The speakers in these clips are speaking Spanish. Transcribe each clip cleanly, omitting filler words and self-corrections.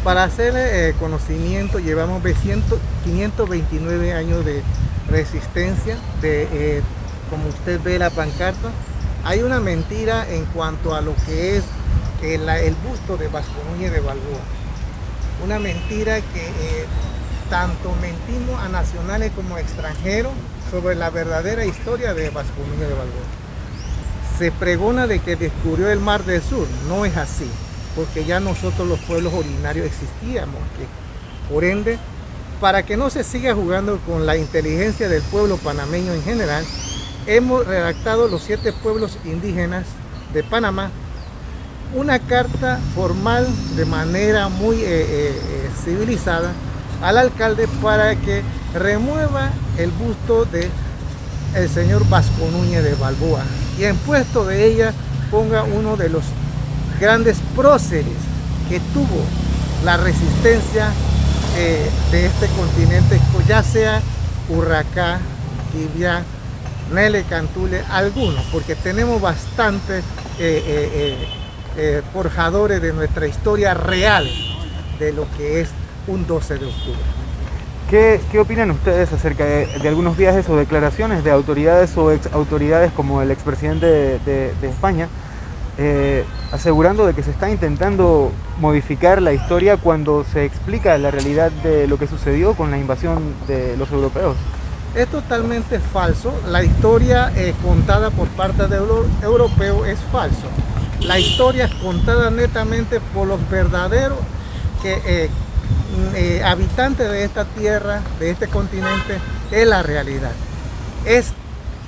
Para hacer conocimiento, llevamos 529 años de resistencia, como usted ve la pancarta. Hay una mentira en cuanto a lo que es el busto de Vasco Núñez de Balboa. Una mentira que tanto mentimos a nacionales como a extranjeros sobre la verdadera historia de Vasco Núñez de Balboa. Se pregona de que descubrió el Mar del Sur. No es así, porque ya nosotros los pueblos originarios existíamos aquí. Por ende, para que no se siga jugando con la inteligencia del pueblo panameño en general, hemos redactado los 7 pueblos indígenas de Panamá una carta formal de manera muy civilizada al alcalde para que remueva el busto de el señor Vasco Núñez de Balboa y en puesto de ella ponga uno de los grandes próceres que tuvo la resistencia de este continente, ya sea Urracá, Quibiá, Nele, Cantule, algunos, porque tenemos bastantes forjadores de nuestra historia real de lo que es un 12 de octubre. ¿Qué opinan ustedes acerca de algunos viajes o declaraciones de autoridades o ex autoridades como el expresidente de España, asegurando de que se está intentando modificar la historia cuando se explica la realidad de lo que sucedió con la invasión de los europeos? Es totalmente falso. La historia contada por parte de europeos es falso. La historia es contada netamente por los verdaderos habitantes de esta tierra, de este continente. Es la realidad. Es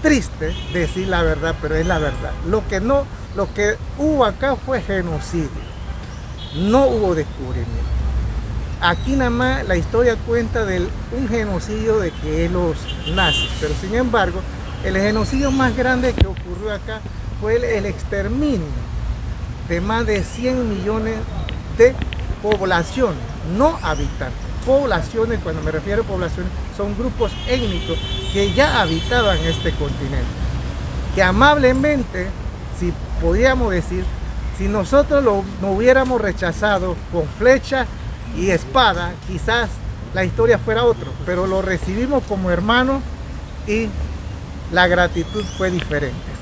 triste decir la verdad, pero es la verdad. Lo que hubo acá fue genocidio, no hubo descubrimiento. Aquí nada más la historia cuenta de un genocidio de que es los nazis, pero sin embargo el genocidio más grande que ocurrió acá fue el exterminio de más de 100 millones de poblaciones, no habitantes. Poblaciones, cuando me refiero a poblaciones, son grupos étnicos que ya habitaban este continente, que amablemente, si podíamos decir, si nosotros no hubiéramos rechazado con flecha y espada, quizás la historia fuera otra, pero lo recibimos como hermanos y la gratitud fue diferente.